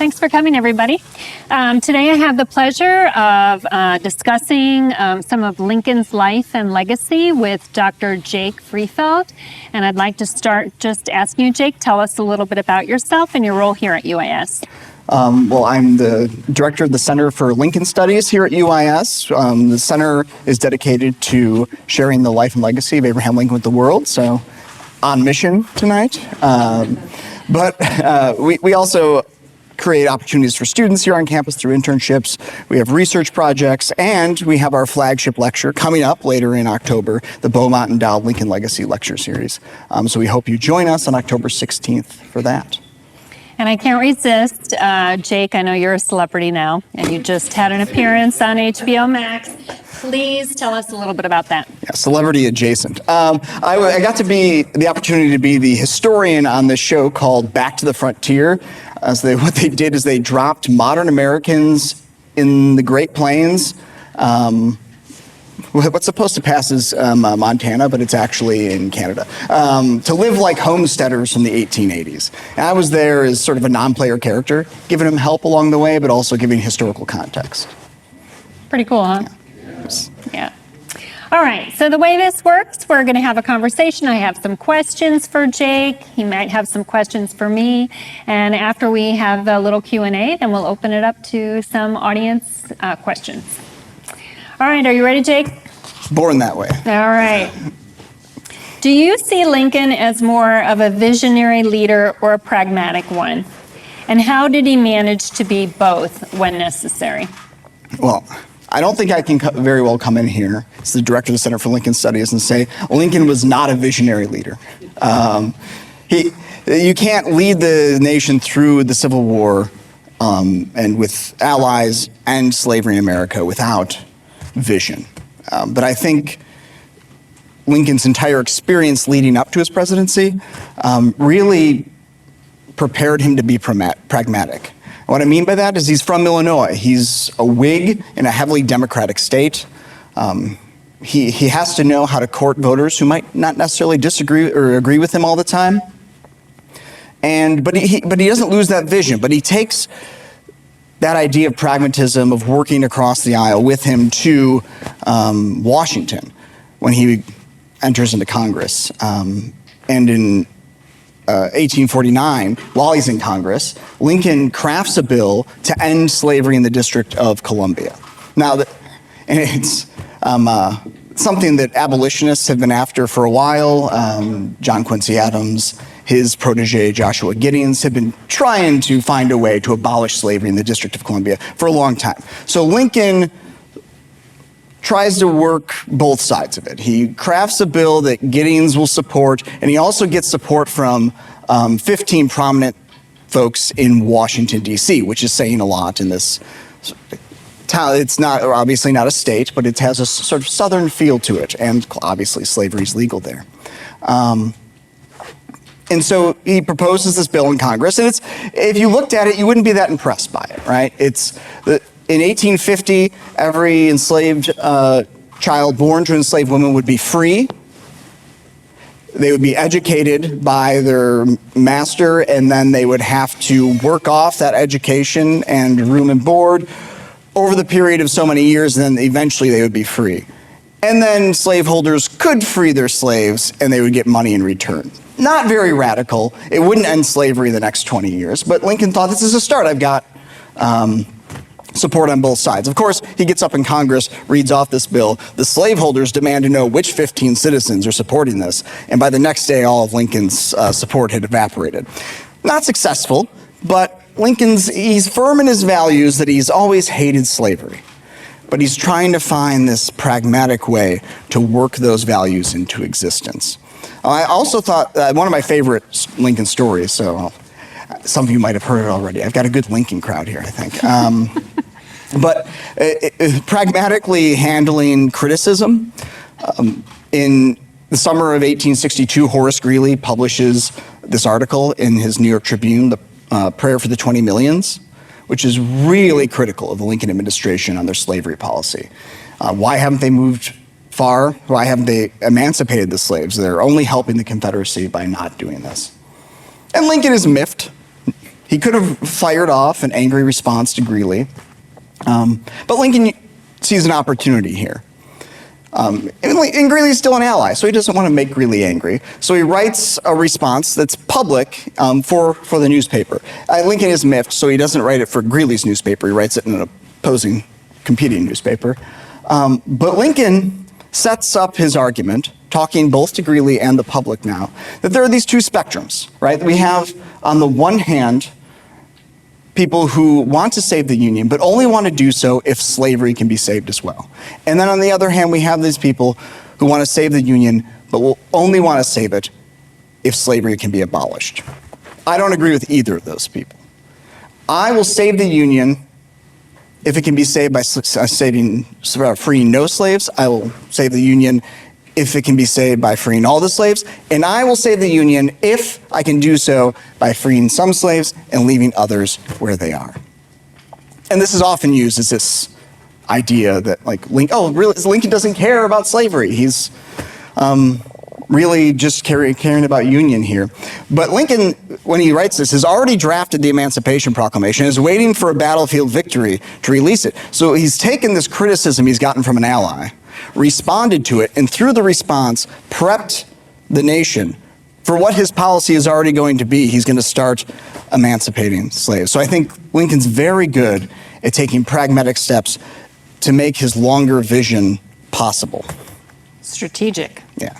Thanks for coming, everybody. Today I have the pleasure of discussing some of Lincoln's life and legacy with Dr. Jake Friefeld. And I'd like to start just asking you, Jake, tell us a little bit about yourself and your role here at UIS. Well, I'm the director of the Center for Lincoln Studies here at UIS. The center is dedicated to sharing the life and legacy of Abraham Lincoln with the world, so on mission tonight. But we also create opportunities for students here on campus through internships. We have research projects, and we have our flagship lecture coming up later in October, the Beaumont Endowed Lincoln Legacy Lecture Series. So we hope you join us on October 16th for that. And I can't resist, Jake, I know you're a celebrity now, and you just had an appearance on HBO Max. Please tell us a little bit about that. Yeah, celebrity adjacent. I got to be the opportunity to be the historian on this show called Back to the Frontier. What they did is they dropped modern Americans in the Great Plains. What's supposed to pass is Montana, but it's actually in Canada, to live like homesteaders from the 1880s. And I was there as sort of a non-player character, giving them help along the way, but also giving historical context. Pretty cool, huh? Yeah. All right, so the way this works, we're going to have a conversation. I have some questions for Jake. He might have some questions for me. And after we have a little Q&A, then we'll open it up to some audience questions. All right, are you ready, Jake? Born that way. All right. Do you see Lincoln as more of a visionary leader or a pragmatic one? And how did he manage to be both when necessary? Well, I don't think I can very well come in here as the director of the Center for Lincoln Studies and say Lincoln was not a visionary leader. You can't lead the nation through the Civil War and with allies and slavery in America without vision. But I think Lincoln's entire experience leading up to his presidency really prepared him to be pragmatic. What I mean by that is he's from Illinois. He's a Whig in a heavily Democratic state. He has to know how to court voters who might not necessarily disagree or agree with him all the time. But he doesn't lose that vision. But he takes that idea of pragmatism, of working across the aisle with him to Washington when he enters into Congress. And in 1849, while he's in Congress, Lincoln crafts a bill to end slavery in the District of Columbia. Now, it's something that abolitionists have been after for a while. John Quincy Adams, his protege Joshua Giddings, have been trying to find a way to abolish slavery in the District of Columbia for a long time. So Lincoln tries to work both sides of it. He crafts a bill that Giddings will support, and he also gets support from 15 prominent folks in Washington, D.C., which is saying a lot in this town. It's not obviously not a state, but it has a sort of southern feel to it, and obviously slavery is legal there. And so he proposes this bill in Congress, and if you looked at it, you wouldn't be that impressed by it, right? In 1850, every enslaved child born to enslaved women would be free. They would be educated by their master, and then they would have to work off that education and room and board over the period of so many years, and then eventually they would be free. And then slaveholders could free their slaves, and they would get money in return. Not very radical. It wouldn't end slavery the next 20 years, but Lincoln thought, this is a start. I've got support on both sides. Of course, he gets up in Congress, reads off this bill. The slaveholders demand to know which 15 citizens are supporting this. And by the next day, all of Lincoln's support had evaporated. Not successful, but he's firm in his values that he's always hated slavery. But he's trying to find this pragmatic way to work those values into existence. I also thought one of my favorite Lincoln stories, so some of you might have heard it already. I've got a good Lincoln crowd here, I think. But pragmatically handling criticism. In the summer of 1862, Horace Greeley publishes this article in his New York Tribune, The Prayer for the 20 Millions, which is really critical of the Lincoln administration on their slavery policy. Why haven't they moved far? Why haven't they emancipated the slaves? They're only helping the Confederacy by not doing this. And Lincoln is miffed. He could have fired off an angry response to Greeley, but Lincoln sees an opportunity here. And Greeley's still an ally, so he doesn't want to make Greeley angry. So he writes a response that's public for the newspaper. Lincoln is miffed, so he doesn't write it for Greeley's newspaper. He writes it in an opposing, competing newspaper. But Lincoln sets up his argument, talking both to Greeley and the public now, that there are these two spectrums, right? We have, on the one hand, people who want to save the Union, but only want to do so if slavery can be saved as well. And then on the other hand, we have these people who want to save the Union, but will only want to save it if slavery can be abolished. I don't agree with either of those people. I will save the Union if it can be saved by freeing no slaves. I will save the Union if it can be saved by freeing all the slaves, and I will save the Union if I can do so by freeing some slaves and leaving others where they are. And this is often used as this idea that, like, Lincoln doesn't care about slavery. He's really just caring about Union here. But Lincoln, when he writes this, has already drafted the Emancipation Proclamation, is waiting for a battlefield victory to release it. So he's taken this criticism he's gotten from an ally, responded to it, and through the response, prepped the nation for what his policy is already going to be. He's going to start emancipating slaves. So I think Lincoln's very good at taking pragmatic steps to make his longer vision possible. Strategic. Yeah.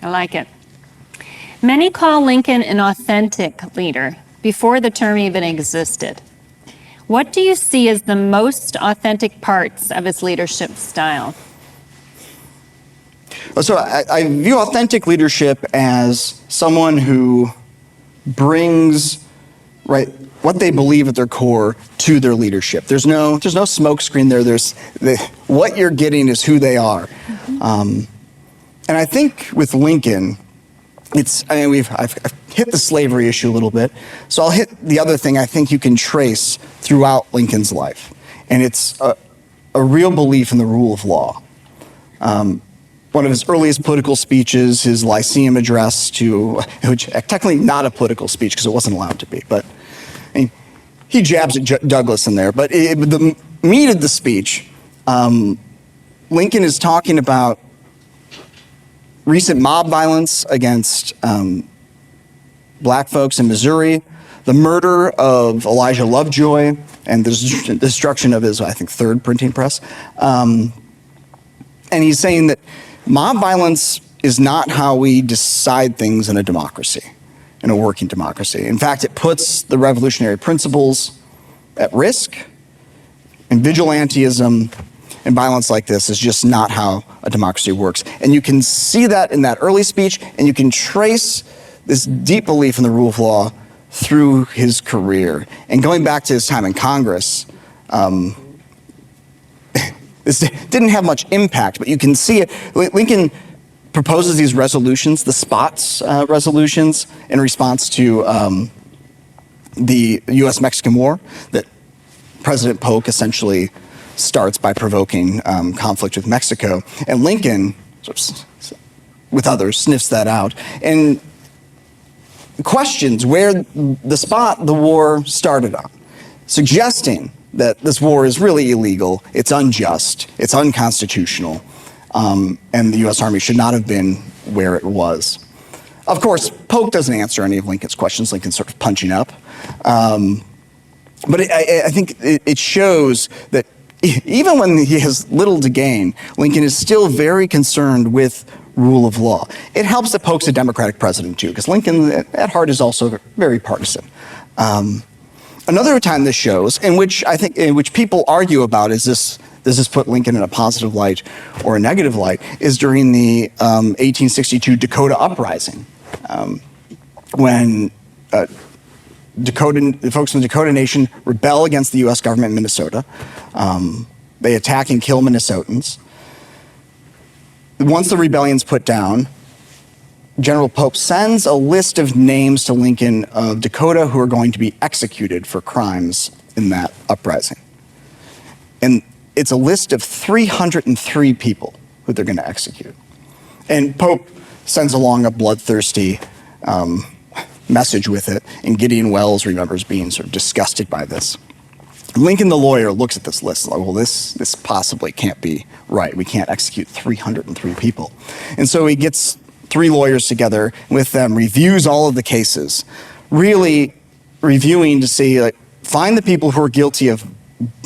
I like it. Many call Lincoln an authentic leader before the term even existed. What do you see as the most authentic parts of his leadership style? So I view authentic leadership as someone who brings what they believe at their core to their leadership. There's no smoke screen there. What you're getting is who they are. Mm-hmm. And I think with Lincoln, I've hit the slavery issue a little bit, so I'll hit the other thing I think you can trace throughout Lincoln's life, and it's a real belief in the rule of law. One of his earliest political speeches, his Lyceum address which technically not a political speech because it wasn't allowed to be, but he jabs at Douglas in there. But the meat of the speech, Lincoln is talking about recent mob violence against black folks in Missouri, the murder of Elijah Lovejoy, and the destruction of his, I think, third printing press. And he's saying that mob violence is not how we decide things in a democracy, in a working democracy. In fact, it puts the revolutionary principles at risk, and vigilantism and violence like this is just not how a democracy works. And you can see that in that early speech, and you can trace this deep belief in the rule of law through his career. And going back to his time in Congress, this didn't have much impact, but you can see it. Lincoln proposes these resolutions, the SPOTS resolutions, in response to the U.S.-Mexican War that President Polk essentially starts by provoking conflict with Mexico. And Lincoln, with others, sniffs that out and questions where the war started on, suggesting that this war is really illegal, it's unjust, it's unconstitutional, and the U.S. Army should not have been where it was. Of course, Polk doesn't answer any of Lincoln's questions. Lincoln's sort of punching up. But I think it shows that even when he has little to gain, Lincoln is still very concerned with rule of law. It helps that Polk's a Democratic president too, because Lincoln at heart is also very partisan. Another time this shows, in which people argue about does this put Lincoln in a positive light or a negative light, is during the 1862 Dakota Uprising, when the folks from the Dakota Nation rebel against the U.S. government in Minnesota. They attack and kill Minnesotans. Once the rebellion's put down, General Pope sends a list of names to Lincoln of Dakota who are going to be executed for crimes in that uprising. And it's a list of 303 people who they're going to execute. And Pope sends along a bloodthirsty message with it, and Gideon Wells remembers being sort of disgusted by this. Lincoln, the lawyer, looks at this list like, well, this possibly can't be right. We can't execute 303 people. And so he gets 3 lawyers together with them, reviews all of the cases, really reviewing to see, like, find the people who are guilty of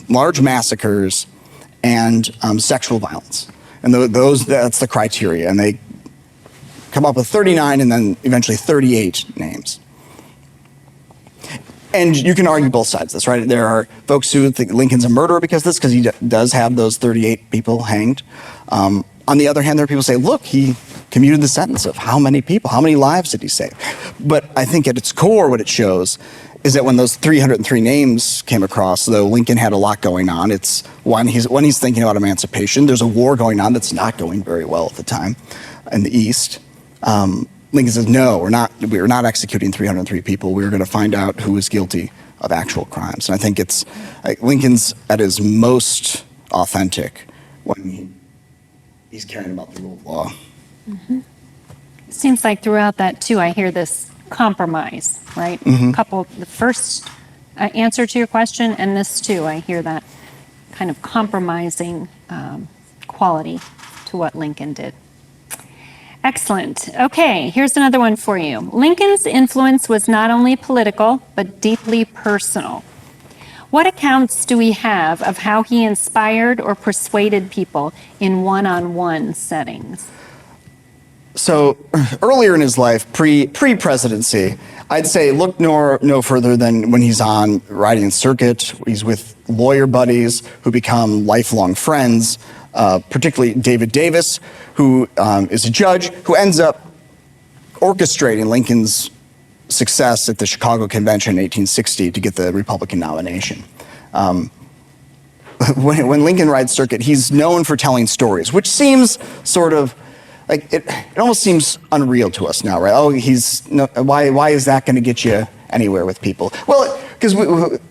large massacres and sexual violence. And that's the criteria. And they come up with 39 and then eventually 38 names. And you can argue both sides of this, right? There are folks who think Lincoln's a murderer because of this, because he does have those 38 people hanged. On the other hand, there are people who say, look, he commuted the sentence of how many people, how many lives did he save? But I think at its core, what it shows is that when those 303 names came across, though Lincoln had a lot going on, it's when he's thinking about emancipation, there's a war going on that's not going very well at the time in the East. Lincoln says, no, we're not executing 303 people. We're going to find out who is guilty of actual crimes. And I think it's Lincoln's at his most authentic when he's caring about the rule of law. Mm-hmm. It seems like throughout that, too, I hear this compromise, right? Mm-hmm. The first answer to your question and this, too, I hear that kind of compromising quality to what Lincoln did. Excellent. Okay, here's another one for you. Lincoln's influence was not only political, but deeply personal. What accounts do we have of how he inspired or persuaded people in one-on-one settings? So earlier in his life, pre-presidency, I'd say look no further than when he's on riding circuit. He's with lawyer buddies who become lifelong friends, particularly David Davis, who is a judge, who ends up orchestrating Lincoln's success at the Chicago Convention in 1860 to get the Republican nomination. When Lincoln rides circuit, he's known for telling stories, which seems sort of like it almost seems unreal to us now, right? Oh, why is that going to get you anywhere with people? Well, because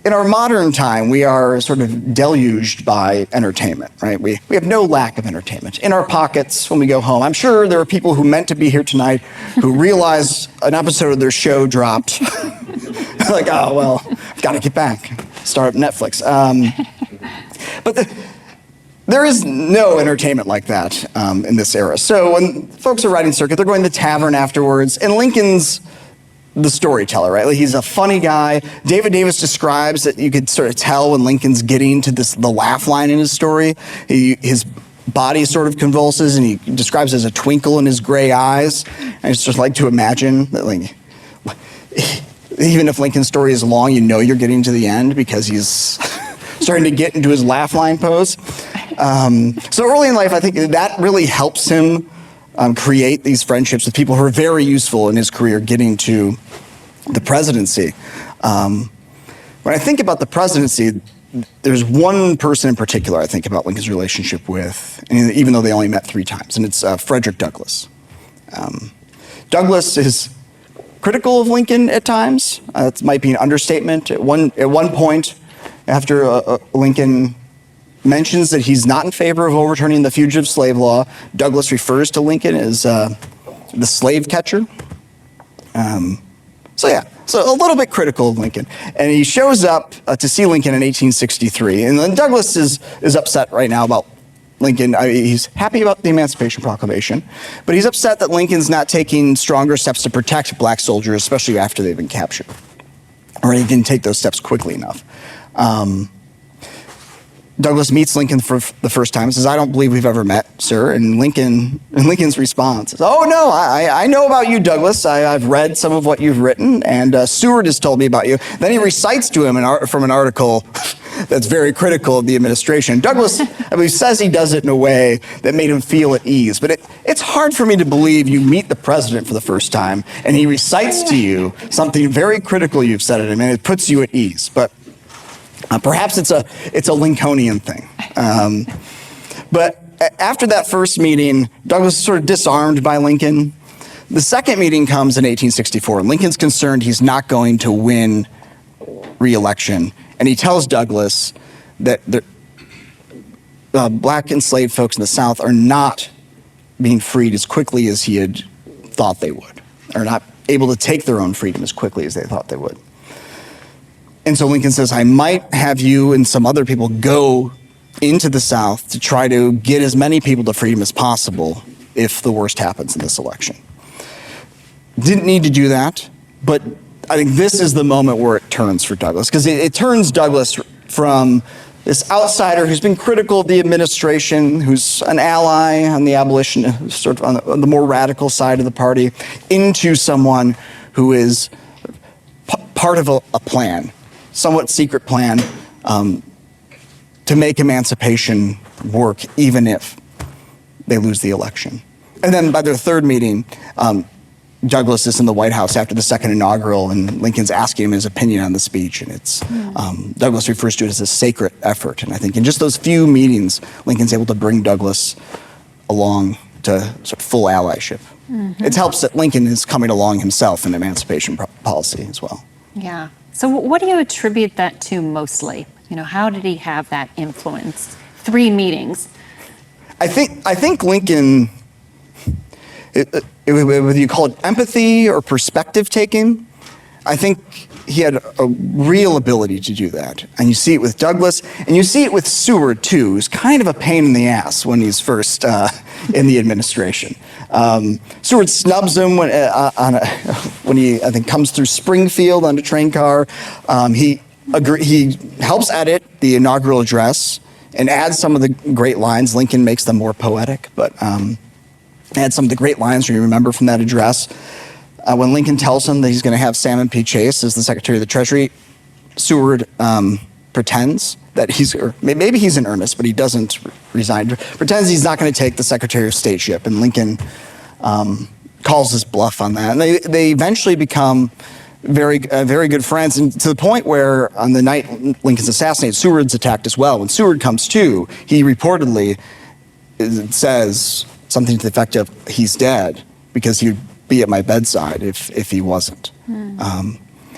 in our modern time, we are sort of deluged by entertainment, right? We have no lack of entertainment in our pockets when we go home. I'm sure there are people who meant to be here tonight who realize an episode of their show dropped. Like, oh, well, I've got to get back, start up Netflix. But there is no entertainment like that in this era. So when folks are riding circuit, they're going to the tavern afterwards, and Lincoln's the storyteller, right? Like, he's a funny guy. David Davis describes that you could sort of tell when Lincoln's getting to the laugh line in his story. His body sort of convulses, and he describes it as a twinkle in his gray eyes. And it's just like to imagine that, like, even if Lincoln's story is long, you know you're getting to the end because he's starting to get into his laugh line pose. So early in life, I think that really helps him create these friendships with people who are very useful in his career getting to the presidency. When I think about the presidency, there's one person in particular I think about Lincoln's relationship with, and even though they only met 3 times, and it's Frederick Douglass. Douglass is critical of Lincoln at times. It might be an understatement. At one point, after Lincoln mentions that he's not in favor of overturning the fugitive slave law, Douglass refers to Lincoln as the slave catcher. So a little bit critical of Lincoln. And he shows up to see Lincoln in 1863. And then Douglass is upset right now about Lincoln. He's happy about the Emancipation Proclamation, but he's upset that Lincoln's not taking stronger steps to protect black soldiers, especially after they've been captured, or he didn't take those steps quickly enough. Douglass meets Lincoln for the first time and says, "I don't believe we've ever met, sir." And Lincoln's response is, "Oh, no, I know about you, Douglass. I've read some of what you've written, and Seward has told me about you." Then he recites to him from an article that's very critical of the administration. Douglass, I believe, says he does it in a way that made him feel at ease. But it's hard for me to believe you meet the president for the first time, and he recites to you something very critical you've said of him, and it puts you at ease. But perhaps it's a Lincolnian thing. But after that first meeting, Douglass is sort of disarmed by Lincoln. The second meeting comes in 1864, and Lincoln's concerned he's not going to win re-election. And he tells Douglass that black enslaved folks in the South are not being freed as quickly as he had thought they would, or not able to take their own freedom as quickly as they thought they would. And so Lincoln says, I might have you and some other people go into the South to try to get as many people to freedom as possible if the worst happens in this election. Didn't need to do that, but I think this is the moment where it turns for Douglas, because it turns Douglas from this outsider who's been critical of the administration, who's an ally on the abolition, sort of on the more radical side of the party, into someone who is part of a plan, somewhat secret plan, to make emancipation work even if they lose the election. And then by their third meeting, Douglas is in the White House after the second inaugural, and Lincoln's asking him his opinion on the speech, and it's Douglas refers to it as a sacred effort. And I think in just those few meetings, Lincoln's able to bring Douglas along to sort of full allyship. It helps that Lincoln is coming along himself in emancipation policy as well. Yeah. So what do you attribute that to mostly? You know, how did he have that influence? 3 meetings. I think Lincoln, whether you call it empathy or perspective taking, I think he had a real ability to do that. And you see it with Douglas, and you see it with Seward too, who's kind of a pain in the ass when he's first in the administration. Seward snubs him when he, I think, comes through Springfield on a train car. He helps edit the inaugural address and adds some of the great lines. Lincoln makes them more poetic, but add some of the great lines you remember from that address. When Lincoln tells him that he's going to have Salmon P. Chase as the Secretary of the Treasury, Seward pretends that maybe he's in earnest, but he doesn't resign. Pretends he's not going to take the Secretary of State ship, and Lincoln calls his bluff on that. And they eventually become very good friends, and to the point where on the night Lincoln's assassinated, Seward's attacked as well. When Seward comes to, he reportedly says something to the effect of, he's dead, because he'd be at my bedside if he wasn't.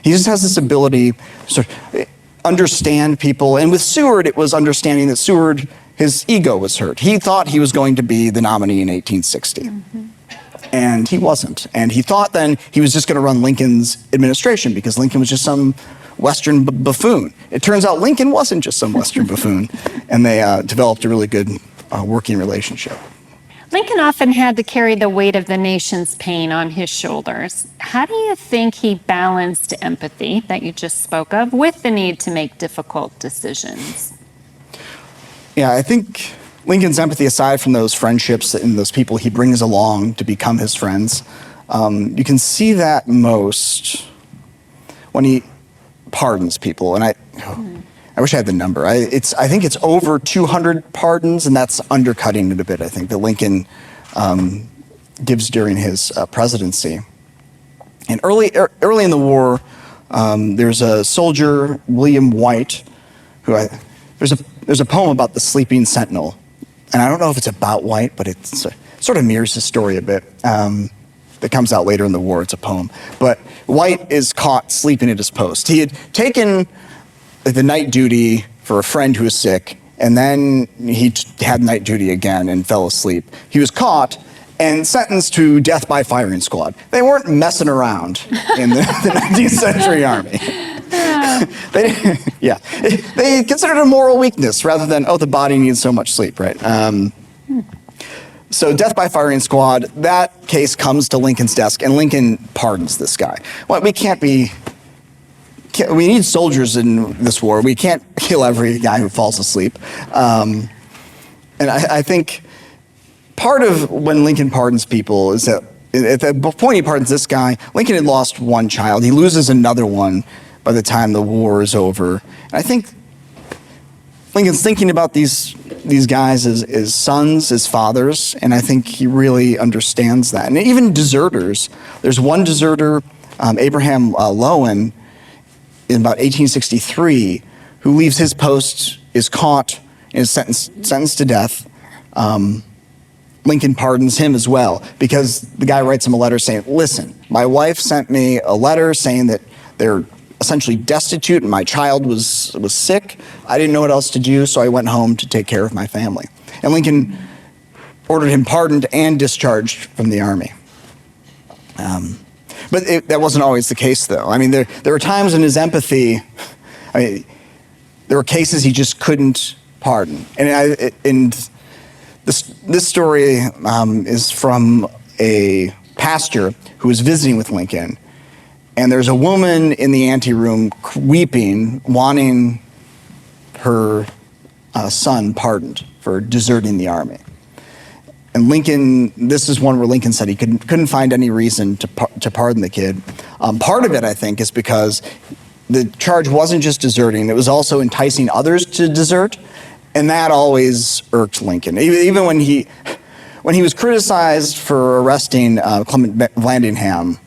He just has this ability to sort of understand people. And with Seward, it was understanding that Seward, his ego was hurt. He thought he was going to be the nominee in 1860. And he wasn't. And he thought then he was just going to run Lincoln's administration because Lincoln was just some Western buffoon. It turns out Lincoln wasn't just some Western buffoon. And they developed a really good working relationship. Lincoln often had to carry the weight of the nation's pain on his shoulders. How do you think he balanced empathy that you just spoke of with the need to make difficult decisions? Yeah, I think Lincoln's empathy, aside from those friendships and those people he brings along to become his friends, you can see that most when he pardons people. And I wish I had the number. I think it's over 200 pardons, and that's undercutting it a bit, I think, that Lincoln gives during his presidency. And early in the war, there's a soldier, William White, there's a poem about the sleeping sentinel. And I don't know if it's about White, but it sort of mirrors his story a bit. That comes out later in the war. It's a poem. But White is caught sleeping at his post. He had taken the night duty for a friend who was sick, and then he had night duty again and fell asleep. He was caught and sentenced to death by firing squad. They weren't messing around in the 19th century army. They considered it a moral weakness rather than, the body needs so much sleep, right? So death by firing squad, that case comes to Lincoln's desk, and Lincoln pardons this guy. Well, we need soldiers in this war. We can't kill every guy who falls asleep. And I think part of when Lincoln pardons people is that at the point he pardons this guy, Lincoln had lost one child. He loses another one by the time the war is over. And I think Lincoln's thinking about these guys as sons, as fathers, and I think he really understands that. And even deserters. There's one deserter, Abraham Lowen, in about 1863, who leaves his post, is caught, and is sentenced to death. Lincoln pardons him as well, because the guy writes him a letter saying, listen, my wife sent me a letter saying that they're essentially destitute and my child was sick. I didn't know what else to do, so I went home to take care of my family. And Lincoln ordered him pardoned and discharged from the army. But that wasn't always the case, though. I mean, there were times in his empathy, there were cases he just couldn't pardon. And this story is from a pastor who was visiting with Lincoln. And there's a woman in the anteroom weeping, wanting her son pardoned for deserting the army. And Lincoln, this is one where Lincoln said he couldn't find any reason to pardon the kid. Part of it, I think, is because the charge wasn't just deserting, it was also enticing others to desert. And that always irked Lincoln. Even when he was criticized for arresting Clement Vallandigham,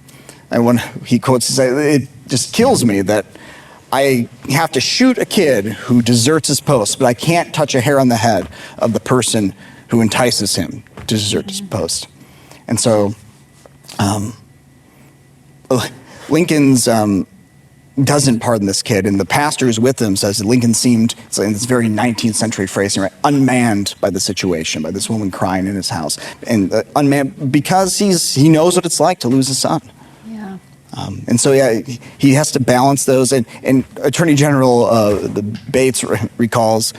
and when he quotes, he said, "It just kills me that I have to shoot a kid who deserts his post, but I can't touch a hair on the head of the person who entices him to desert his post." And so Lincoln's doesn't pardon this kid, and the pastor who's with him says that Lincoln seemed, in this very 19th century phrasing, right, unmanned by the situation, by this woman crying in his house, and unmanned because he knows what it's like to lose a son. Yeah. And so, yeah, he has to balance those. And Attorney General Bates recalls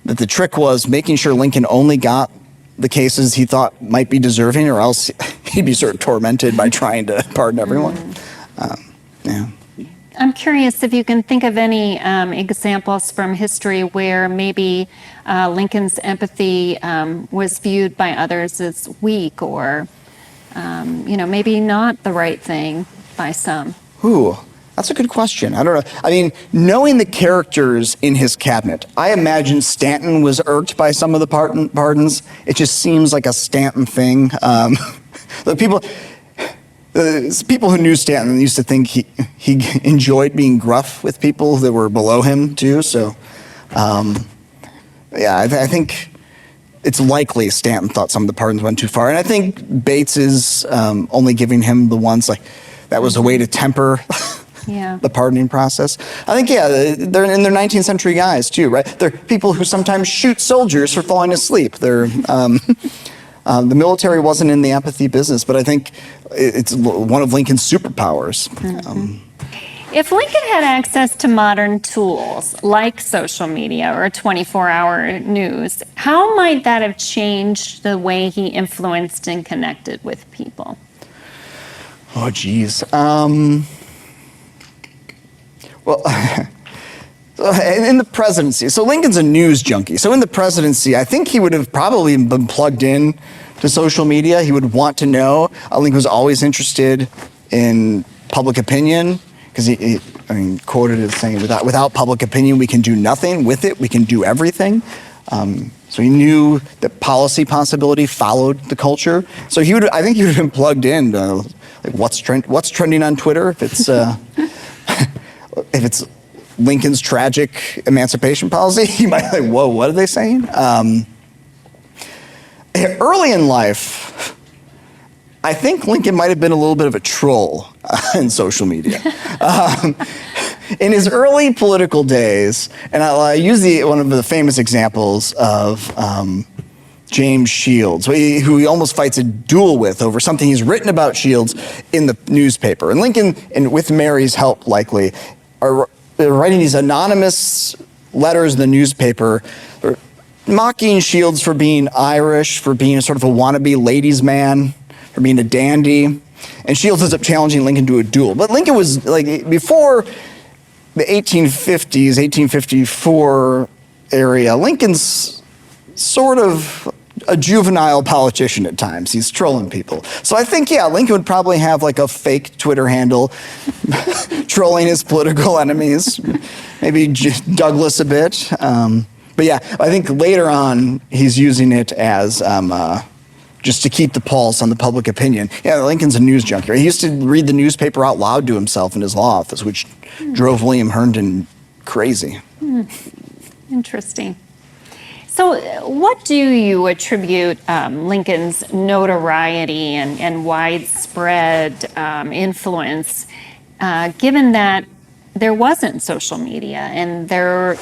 that the trick was making sure Lincoln only got the cases he thought might be deserving, or else he'd be sort of tormented by trying to pardon everyone. Yeah. I'm curious if you can think of any examples from history where maybe Lincoln's empathy was viewed by others as weak, or maybe not the right thing by some. Ooh, that's a good question. I don't know. I mean, knowing the characters in his cabinet, I imagine Stanton was irked by some of the pardons. It just seems like a Stanton thing. The people who knew Stanton used to think he enjoyed being gruff with people that were below him too. So, I think it's likely Stanton thought some of the pardons went too far, and I think Bates is only giving him the ones like that was a way to temper the pardoning process. I think they're in their 19th century guys too, right? They're people who sometimes shoot soldiers for falling asleep. They're the military wasn't in the empathy business, but I think it's one of Lincoln's superpowers. If Lincoln had access to modern tools like social media or 24-hour news, how might that have changed the way he influenced and connected with people? Oh, geez. Well, in the presidency, so Lincoln's a news junkie. So in the presidency, I think he would have probably been plugged in to social media. He would want to know. Lincoln was always interested in public opinion because he quoted as saying, without public opinion, we can do nothing. With it, we can do everything. So he knew that policy possibility followed the culture. So I think he would have been plugged in to, like, what's trending on Twitter. If it's Lincoln's tragic emancipation policy, you might be like, whoa, what are they saying? Early in life, I think Lincoln might have been a little bit of a troll in social media. In his early political days, and I use one of the famous examples of James Shields, who he almost fights a duel with over something he's written about Shields in the newspaper. And Lincoln, and with Mary's help likely, are writing these anonymous letters in the newspaper mocking Shields for being Irish, for being sort of a wannabe ladies' man, for being a dandy. And Shields ends up challenging Lincoln to a duel. But Lincoln was, like, before the 1850s, 1854 area, Lincoln's sort of a juvenile politician at times. He's trolling people. So I think, Lincoln would probably have like a fake Twitter handle trolling his political enemies, maybe Douglas a bit. But I think later on he's using it as just to keep the pulse on the public opinion. Lincoln's a news junkie. He used to read the newspaper out loud to himself in his law office, which drove William Herndon crazy. Interesting. So what do you attribute Lincoln's notoriety and widespread influence, given that there wasn't social media and there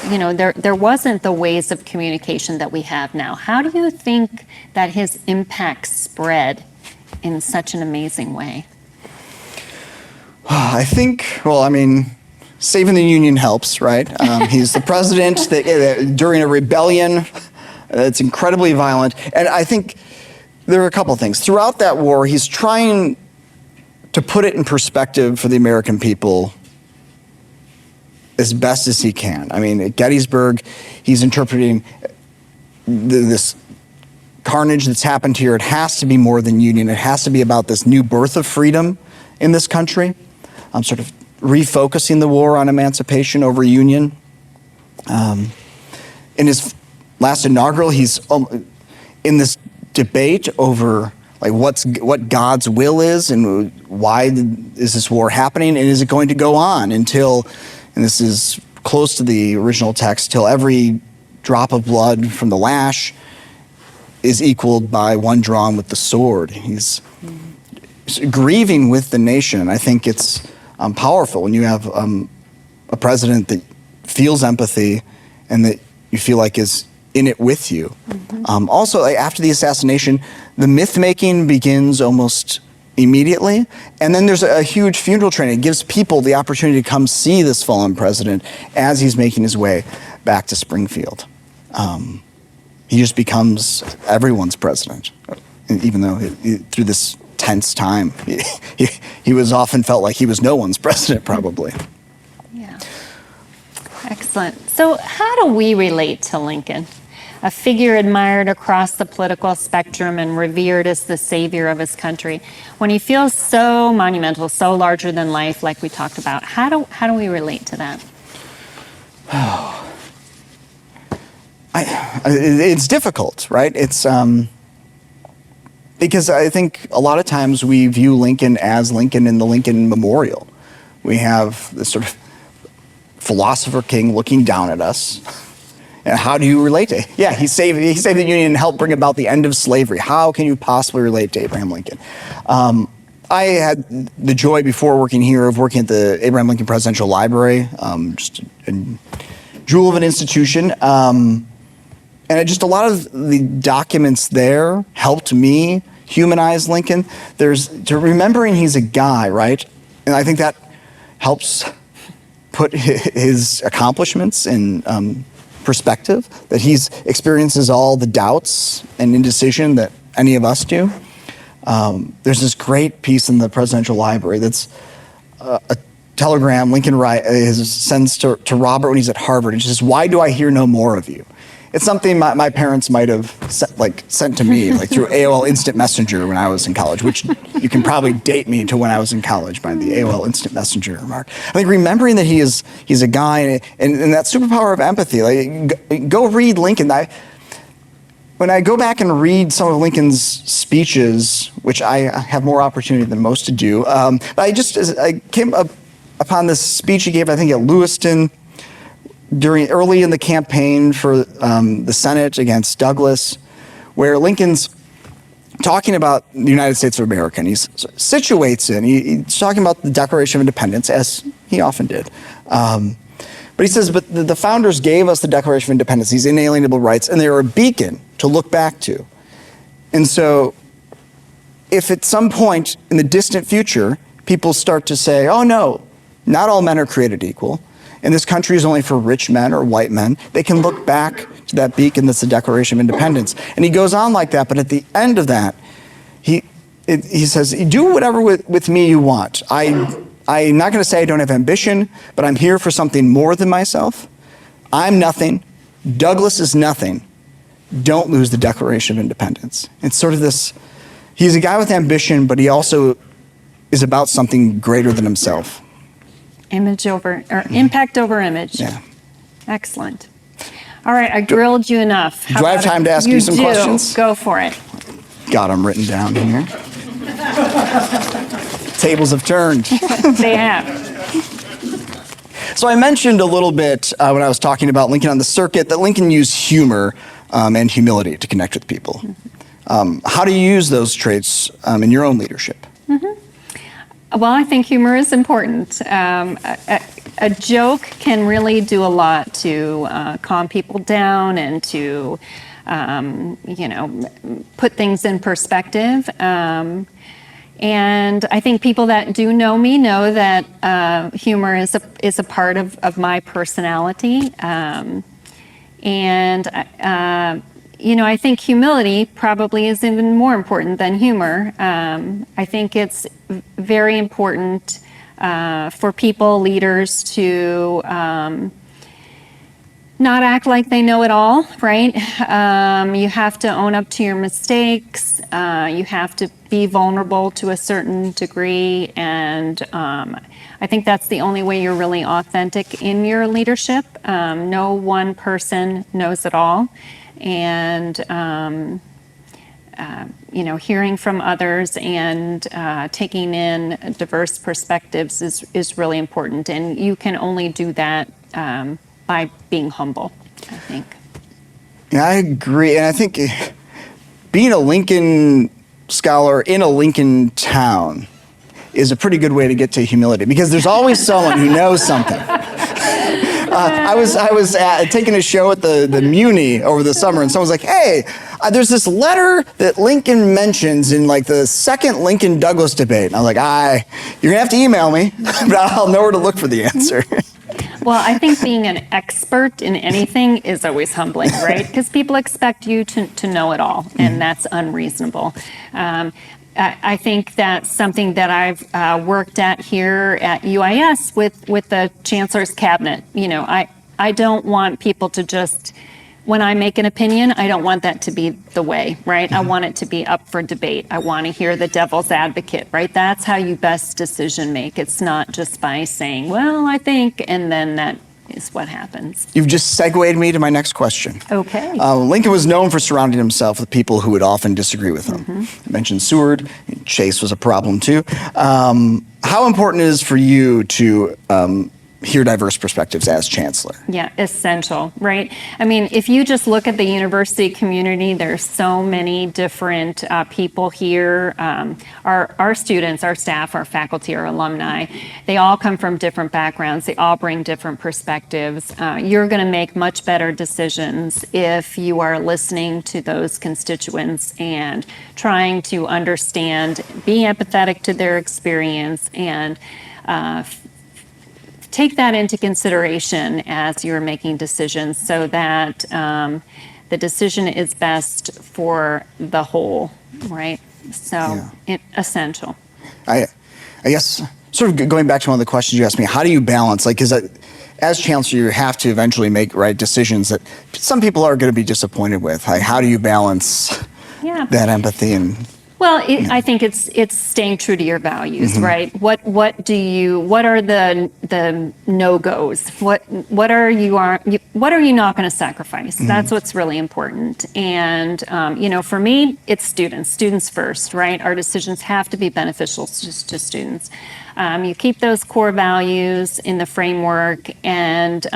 wasn't the ways of communication that we have now? How do you think that his impact spread in such an amazing way? I think, well, I mean, saving the Union helps, right? He's the president during a rebellion that's incredibly violent. And I think there are a couple of things. Throughout that war, he's trying to put it in perspective for the American people as best as he can. I mean, at Gettysburg, he's interpreting this carnage that's happened here. It has to be more than Union. It has to be about this new birth of freedom in this country. Sort of refocusing the war on emancipation over Union. In his last inaugural, he's in this debate over like what God's will is and why is this war happening, and is it going to go on until, and this is close to the original text, till every drop of blood from the lash is equaled by one drawn with the sword. He's grieving with the nation. I think it's powerful when you have a president that feels empathy and that you feel like is in it with you. Also, after the assassination, the myth-making begins almost immediately, and then there's a huge funeral train. It gives people the opportunity to come see this fallen president as he's making his way back to Springfield. He just becomes everyone's president, even though through this tense time, he was often felt like he was no one's president, probably. Yeah. Excellent. So how do we relate to Lincoln? A figure admired across the political spectrum and revered as the savior of his country. When he feels so monumental, so larger than life, like we talked about, how do we relate to that? It's difficult, right? It's because I think a lot of times we view Lincoln as Lincoln in the Lincoln Memorial. We have this sort of philosopher king looking down at us. And how do you relate to it? Yeah, he saved the Union and helped bring about the end of slavery. How can you possibly relate to Abraham Lincoln? I had the joy before working here of working at the Abraham Lincoln Presidential Library, just a jewel of an institution. And just a lot of the documents there helped me humanize Lincoln. To remembering he's a guy, right? And I think that helps put his accomplishments in perspective, that he experiences all the doubts and indecision that any of us do. There's this great piece in the Presidential Library that's a telegram Lincoln sends to Robert when he's at Harvard. It says, "Why do I hear no more of you?" It's something my parents might have sent to me through AOL Instant Messenger when I was in college, which you can probably date me to when I was in college by the AOL Instant Messenger remark. I think remembering that he's a guy and that superpower of empathy. Like, go read Lincoln. When I go back and read some of Lincoln's speeches, which I have more opportunity than most to do, but I came upon this speech he gave, I think, at Lewiston, early in the campaign for the Senate against Douglas, where Lincoln's talking about the United States of America, and he situates it. He's talking about the Declaration of Independence, as he often did. But he says, but the founders gave us the Declaration of Independence, these inalienable rights, and they are a beacon to look back to. And so if at some point in the distant future, people start to say, oh no, not all men are created equal, and this country is only for rich men or white men, they can look back to that beacon that's the Declaration of Independence. And he goes on like that, but at the end of that, he says, do whatever with me you want. I'm not going to say I don't have ambition, but I'm here for something more than myself. I'm nothing. Douglas is nothing. Don't lose the Declaration of Independence. It's sort of this, he's a guy with ambition, but he also is about something greater than himself. Impact over image. Yeah. Excellent. All right, I grilled you enough. Do I have time to ask you some questions? Go for it. Got them written down here. Tables have turned. They have. So I mentioned a little bit when I was talking about Lincoln on the circuit that Lincoln used humor and humility to connect with people. How do you use those traits in your own leadership? Well, I think humor is important. A joke can really do a lot to calm people down and to, put things in perspective. And I think people that do know me know that humor is a part of my personality. I think humility probably is even more important than humor. I think it's very important for people, leaders, to not act like they know it all, right? You have to own up to your mistakes. You have to be vulnerable to a certain degree. And I think that's the only way you're really authentic in your leadership. No one person knows it all. And, hearing from others and taking in diverse perspectives is really important. And you can only do that by being humble, I think. Yeah, I agree. And I think being a Lincoln scholar in a Lincoln town is a pretty good way to get to humility, because there's always someone who knows something. I was taking a show at the Muni over the summer, and someone's like, hey, there's this letter that Lincoln mentions in like the second Lincoln-Douglas debate. And I was like, you're gonna have to email me, but I'll know where to look for the answer. Well, I think being an expert in anything is always humbling, right? Because people expect you to know it all, and that's unreasonable. I think that's something that I've worked at here at UIS with the Chancellor's cabinet. I don't want people to just, when I make an opinion, I don't want that to be the way, right? I want it to be up for debate. I want to hear the devil's advocate, right? That's how you best decision make. It's not just by saying, well, I think, and then that is what happens. You've just segued me to my next question. Okay. Lincoln was known for surrounding himself with people who would often disagree with him. I mentioned Seward. Chase was a problem too. How important is it for you to hear diverse perspectives as chancellor? Yeah, essential, right? I mean, if you just look at the university community, there's so many different people here. Our students, our staff, our faculty, our alumni, they all come from different backgrounds. They all bring different perspectives. You're going to make much better decisions if you are listening to those constituents and trying to understand, be empathetic to their experience, and take that into consideration as you're making decisions, so that the decision is best for the whole, right? So, essential. I guess, sort of going back to one of the questions you asked me, how do you balance, as chancellor, you have to eventually make decisions that some people are going to be disappointed with. How do you balance that empathy and... Well, I think it's staying true to your values, right? What are the no-goes? What are you not going to sacrifice? That's what's really important. And for me, it's students first, right? Our decisions have to be beneficial to students. You keep those core values in the framework, and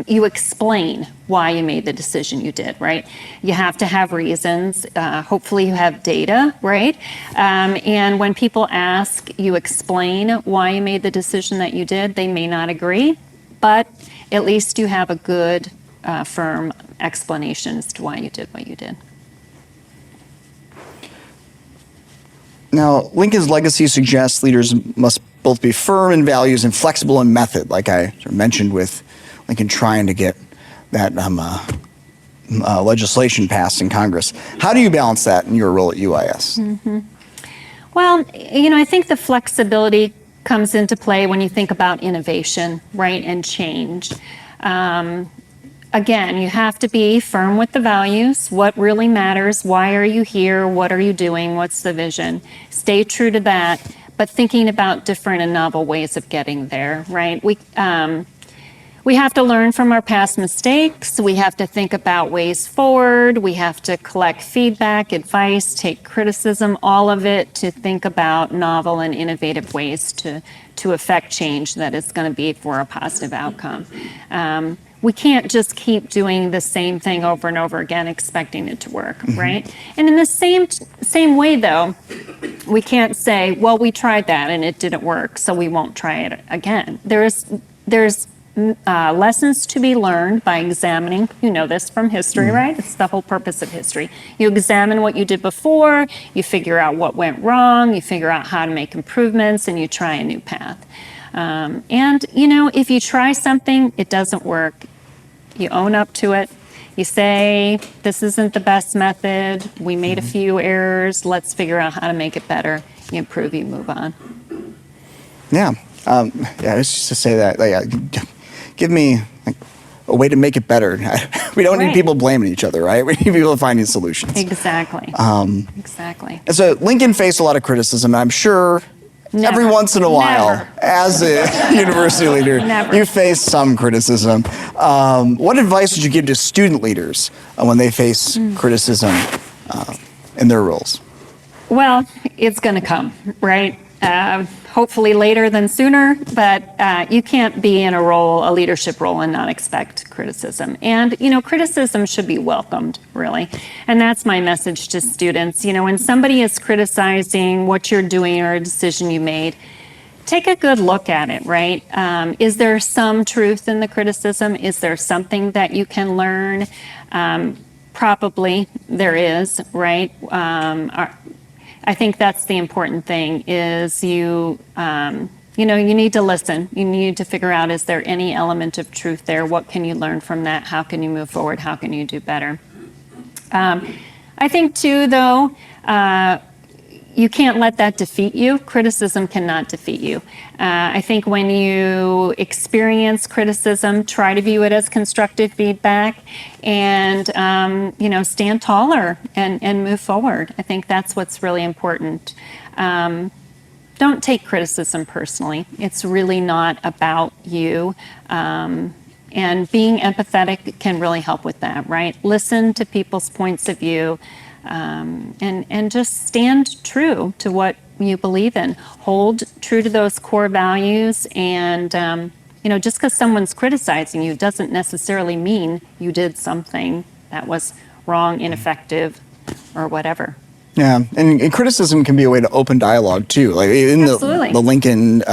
you explain why you made the decision you did, right? You have to have reasons. Hopefully you have data, right? And when people ask, you explain why you made the decision that you did. They may not agree, but at least you have a good, firm explanation as to why you did what you did. Now, Lincoln's legacy suggests leaders must both be firm in values and flexible in method, like I sort of mentioned with Lincoln trying to get that legislation passed in Congress. How do you balance that in your role at UIS? Well, I think the flexibility comes into play when you think about innovation, right, and change. Again, you have to be firm with the values. What really matters? Why are you here? What are you doing? What's the vision? Stay true to that, but thinking about different and novel ways of getting there, right? We have to learn from our past mistakes. We have to think about ways forward. We have to collect feedback, advice, take criticism, all of it, to think about novel and innovative ways to affect change that is going to be for a positive outcome. We can't just keep doing the same thing over and over again, expecting it to work, right? And in the same way, though, we can't say, well, we tried that and it didn't work, so we won't try it again. There's lessons to be learned by examining. You know this from history, right? It's the whole purpose of history. You examine what you did before, you figure out what went wrong, you figure out how to make improvements, and you try a new path. And, if you try something, it doesn't work, you own up to it. You say, this isn't the best method, we made a few errors, let's figure out how to make it better. You improve, you move on. Yeah. It's just to say that, give me a way to make it better. We don't need people blaming each other, right? We need people finding solutions. Exactly. Exactly. And so Lincoln faced a lot of criticism, and I'm sure every once in a while, as a university leader, you face some criticism. What advice would you give to student leaders when they face criticism in their roles? Well, it's going to come, right? Hopefully later than sooner, but you can't be in a leadership role and not expect criticism. And, criticism should be welcomed, really. And that's my message to students. When somebody is criticizing what you're doing or a decision you made, take a good look at it, right? Is there some truth in the criticism? Is there something that you can learn? Probably there is, right? I think that's the important thing is you need to listen. You need to figure out, is there any element of truth there? What can you learn from that? How can you move forward? How can you do better? I think too, though, you can't let that defeat you. Criticism cannot defeat you. I think when you experience criticism, try to view it as constructive feedback and, stand taller and move forward. I think that's what's really important. Don't take criticism personally. It's really not about you. And being empathetic can really help with that, right? Listen to people's points of view. And just stand true to what you believe in. Hold true to those core values. And, just because someone's criticizing you doesn't necessarily mean you did something that was wrong, ineffective, or whatever. Yeah, and criticism can be a way to open dialogue too. Like in the Lincoln,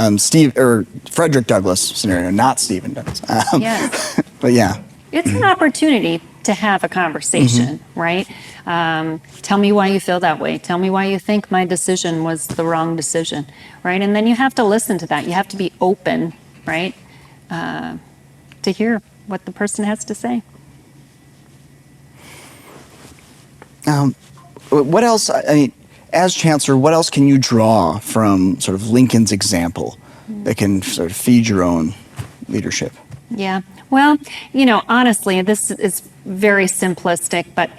Frederick Douglass scenario, not Stephen Douglas. Yes. But yeah. It's an opportunity to have a conversation, right? Tell me why you feel that way. Tell me why you think my decision was the wrong decision, right? And then you have to listen to that. You have to be open, right, to hear what the person has to say. What else, as Chancellor, what else can you draw from sort of Lincoln's example that can sort of feed your own leadership? Yeah. Well, honestly, this is very simplistic, but,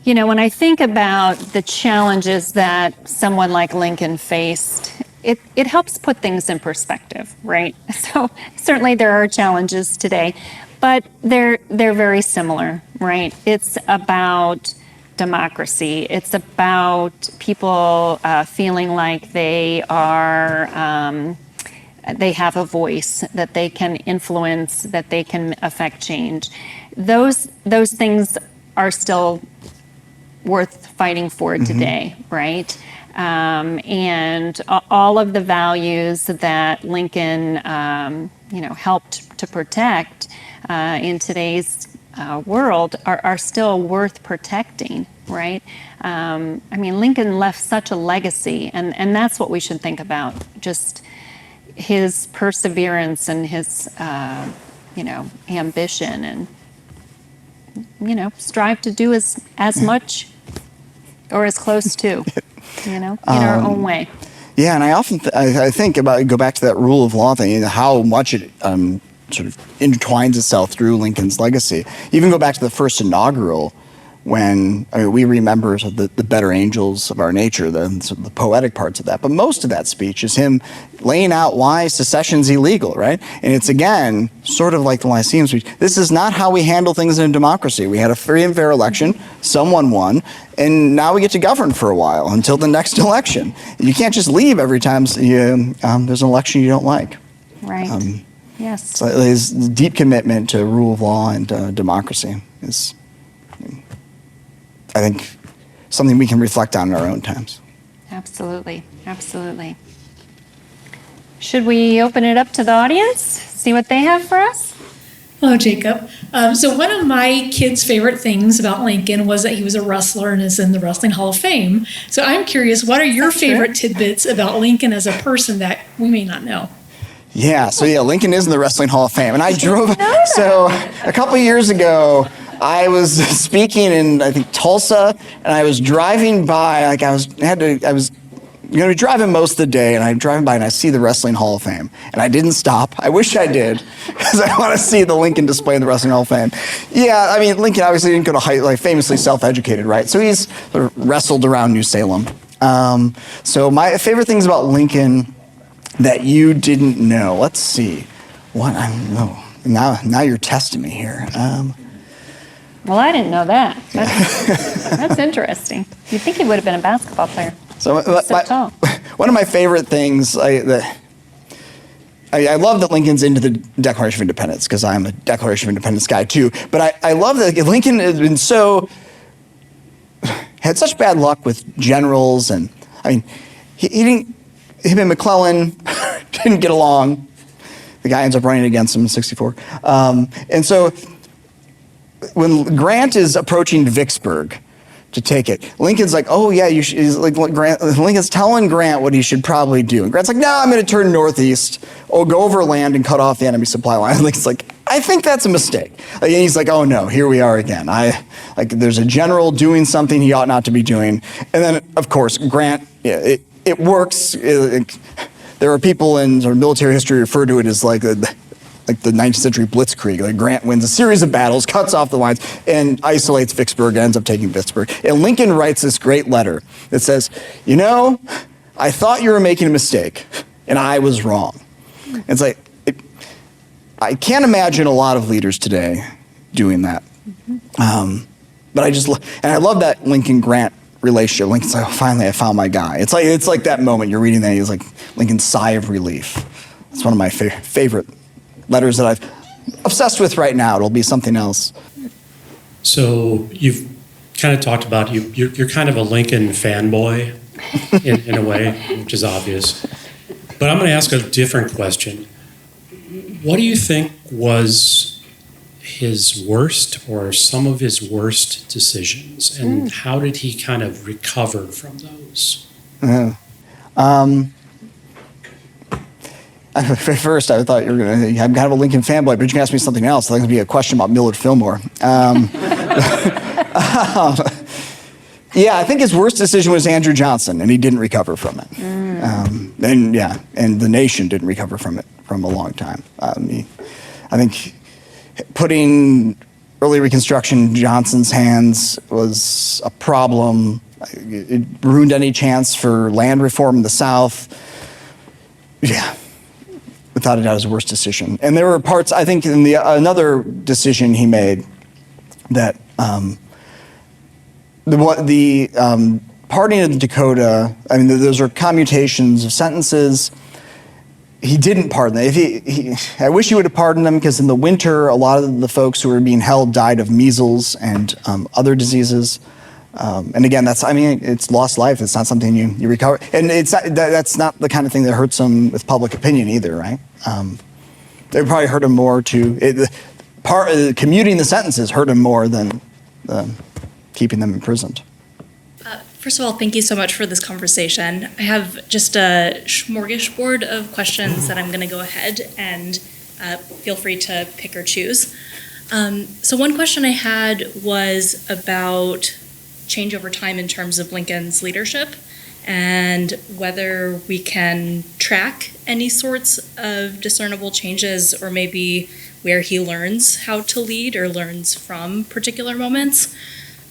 when I think about the challenges that someone like Lincoln faced, it helps put things in perspective, right? So certainly there are challenges today, but they're very similar, right? It's about democracy. It's about people feeling like they have a voice, that they can influence, that they can affect change. Those things are still worth fighting for today, right? And all of the values that Lincoln, helped to protect in today's world are still worth protecting, right? Lincoln left such a legacy, and that's what we should think about. Just his perseverance and his, ambition, and strive to do as much or as close to, in our own way. Yeah, and I often I think about, go back to that rule of law thing, and how much it sort of intertwines itself through Lincoln's legacy. Even go back to the first inaugural, when we remember sort of the better angels of our nature, sort of the poetic parts of that. But most of that speech is him laying out why secession's illegal, right? And it's, again, sort of like the Lyceum speech. This is not how we handle things in a democracy. We had a free and fair election, someone won, and now we get to govern for a while until the next election. You can't just leave every time there's an election you don't like. Right. Yes. So his deep commitment to rule of law and democracy is, I think, something we can reflect on in our own times. Absolutely. Absolutely. Should we open it up to the audience? see what they have for us. Hello, Jacob. So one of my kids' favorite things about Lincoln was that he was a wrestler and is in the Wrestling Hall of Fame. So I'm curious, what are your favorite tidbits about Lincoln as a person that we may not know? Yeah, so Lincoln is in the Wrestling Hall of Fame. And I drove, so a couple years ago, I was speaking in, I think, Tulsa, and I was driving by, like I was going to be driving most of the day, and I'm driving by and I see the Wrestling Hall of Fame. And I didn't stop. I wish I did, because I want to see the Lincoln display in the Wrestling Hall of Fame. Yeah, I mean, Lincoln obviously didn't go to high, like famously self-educated, right? So he's sort of wrestled around New Salem. So my favorite things about Lincoln that you didn't know. Let's see. Now you're testing me here. Well, I didn't know that. That's interesting. You'd think he would have been a basketball player. So Tall. one of my favorite things, I love that Lincoln's into the Declaration of Independence, because I'm a Declaration of Independence guy too. But I love that Lincoln has been had such bad luck with generals, and I mean, him and McClellan didn't get along. The guy ends up running against him in '64, and so when Grant is approaching Vicksburg to take it, Lincoln's like, "Oh yeah, you should." Lincoln's telling Grant what he should probably do, and Grant's like, "No, I'm going to turn northeast, go over land and cut off the enemy supply line." Lincoln's like, "I think that's a mistake." And he's like, "Oh no, here we are again. There's a general doing something he ought not to be doing." And then, of course, Grant. It works. There are people in sort of military history refer to it as like the 19th century blitzkrieg. Like Grant wins a series of battles, cuts off the lines, and isolates Vicksburg, ends up taking Vicksburg. And Lincoln writes this great letter that says, "I thought you were making a mistake, and I was wrong." It's like, I can't imagine a lot of leaders today doing that. But I love that Lincoln-Grant relationship. Lincoln's like, "Oh, finally I found my guy." It's like that moment you're reading that, he's like Lincoln's sigh of relief. It's one of my favorite letters that I've obsessed with right now. It'll be something else. So you've kind of talked about you're kind of a Lincoln fanboy in a way, which is obvious. But I'm going to ask a different question. What do you think was his worst or some of his worst decisions, and how did he kind of recover from those? First, I thought I'm kind of a Lincoln fanboy, but you can ask me something else. I think it'll be a question about Millard Fillmore. Yeah, I think his worst decision was Andrew Johnson, and he didn't recover from it. And the nation didn't recover from it from a long time. I think putting early Reconstruction in Johnson's hands was a problem. It ruined any chance for land reform in the South. Yeah, without a doubt, his worst decision. And there were parts, I think, in another decision he made that pardoning of Dakota. I mean, those are commutations of sentences. He didn't pardon them. I wish he would have pardoned them, because in the winter, a lot of the folks who were being held died of measles and other diseases. And again, it's lost life. It's not something you recover. And that's not the kind of thing that hurts him with public opinion either, right? They probably hurt him more commuting the sentences hurt him more than keeping them imprisoned. First of all, thank you so much for this conversation. I have just a smorgasbord of questions that I'm going to go ahead and feel free to pick or choose. So one question I had was about change over time in terms of Lincoln's leadership, and whether we can track any sorts of discernible changes, or maybe where he learns how to lead or learns from particular moments.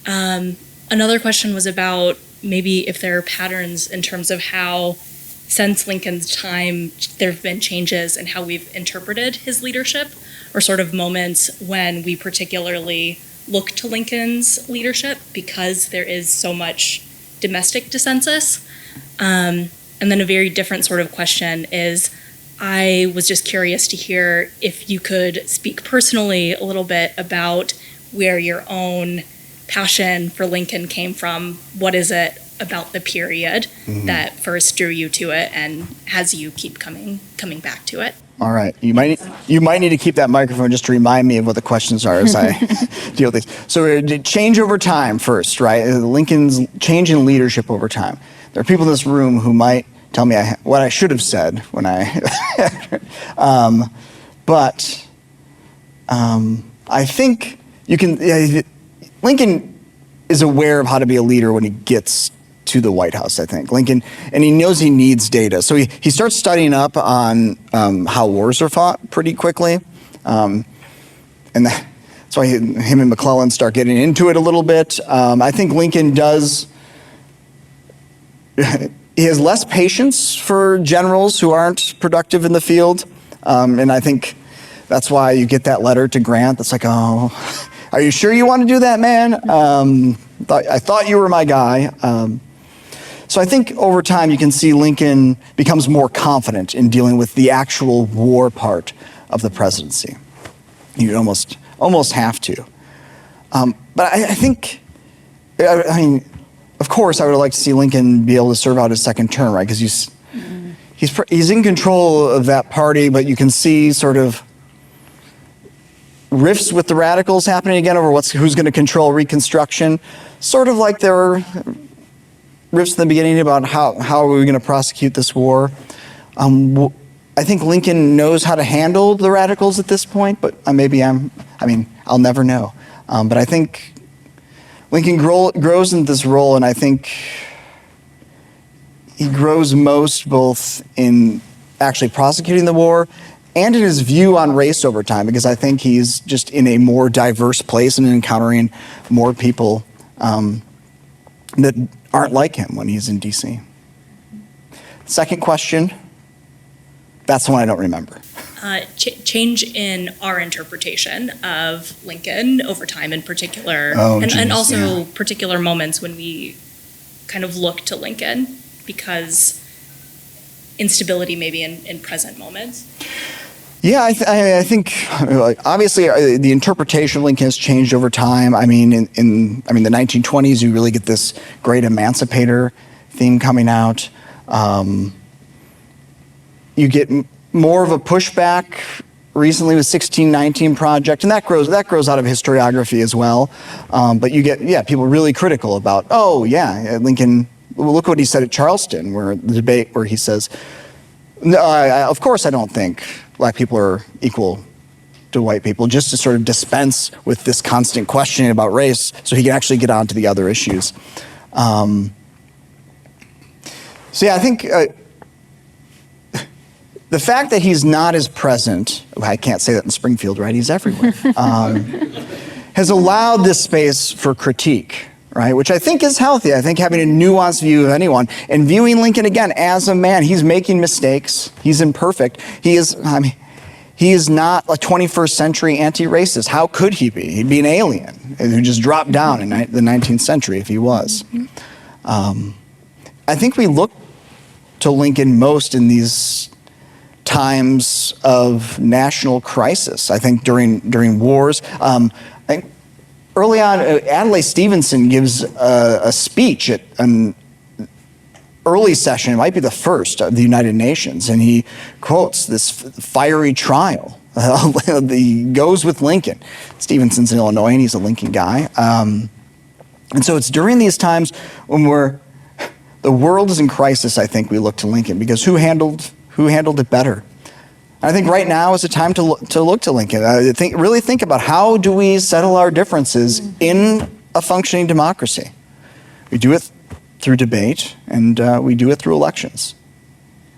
Another question was about maybe if there are patterns in terms of how, since Lincoln's time, there have been changes in how we've interpreted his leadership, or sort of moments when we particularly look to Lincoln's leadership because there is so much domestic dissensus. And then a very different sort of question is, I was just curious to hear if you could speak personally a little bit about where your own passion for Lincoln came from. What is it about the period that first drew you to it and has you keep coming back to it? All right. You might need to keep that microphone just to remind me of what the questions are as I deal with these. So change over time first, right? Lincoln's change in leadership over time. There are people in this room who might tell me what I should have said when I, but I think you can. Lincoln is aware of how to be a leader when he gets to the White House, I think. Lincoln, and he knows he needs data. So he starts studying up on how wars are fought pretty quickly. And that's why him and McClellan start getting into it a little bit. I think Lincoln does, he has less patience for generals who aren't productive in the field. And I think that's why you get that letter to Grant that's like, oh, are you sure you want to do that, man? I thought you were my guy. So I think over time you can see Lincoln becomes more confident in dealing with the actual war part of the presidency. You almost have to. But I think, I mean, of course I would like to see Lincoln be able to serve out his second term, right? Because he's in control of that party, but you can see sort of rifts with the radicals happening again over who's going to control Reconstruction. Sort of like there were rifts in the beginning about how are we going to prosecute this war. I think Lincoln knows how to handle the radicals at this point, but I'll never know. But I think Lincoln grows into this role, and I think he grows most both in actually prosecuting the war and in his view on race over time, because I think he's just in a more diverse place and encountering more people that aren't like him when he's in D.C. Second question, that's the one I don't remember. Change in our interpretation of Lincoln over time in particular, and also particular moments when we kind of look to Lincoln because instability maybe in present moments. Yeah, I think obviously the interpretation of Lincoln has changed over time. I mean, in the 1920s, you really get this great emancipator theme coming out. You get more of a pushback recently with 1619 Project, and that grows out of historiography as well. But you get people really critical about Lincoln. Well, look what he said at Charleston, where the debate where he says, "No, of course I don't think black people are equal to white people," just to sort of dispense with this constant questioning about race so he can actually get on to the other issues. I think the fact that he's not as present, I can't say that in Springfield, right? He's everywhere, has allowed this space for critique, right? Which I think is healthy. I think having a nuanced view of anyone and viewing Lincoln again as a man, he's making mistakes. He's imperfect. He is not a 21st century anti-racist. How could he be? He'd be an alien who just dropped down in the 19th century if he was. I think we look to Lincoln most in these times of national crisis. I think during wars. I think early on, Adlai Stevenson gives a speech at an early session, it might be the first of the United Nations, and he quotes this fiery trial. He goes with Lincoln. Stevenson's in Illinois, and he's a Lincoln guy. And so it's during these times when the world is in crisis, I think we look to Lincoln, because who handled it better? I think right now is the time to look to Lincoln. Really think about how do we settle our differences in a functioning democracy. We do it through debate, and we do it through elections.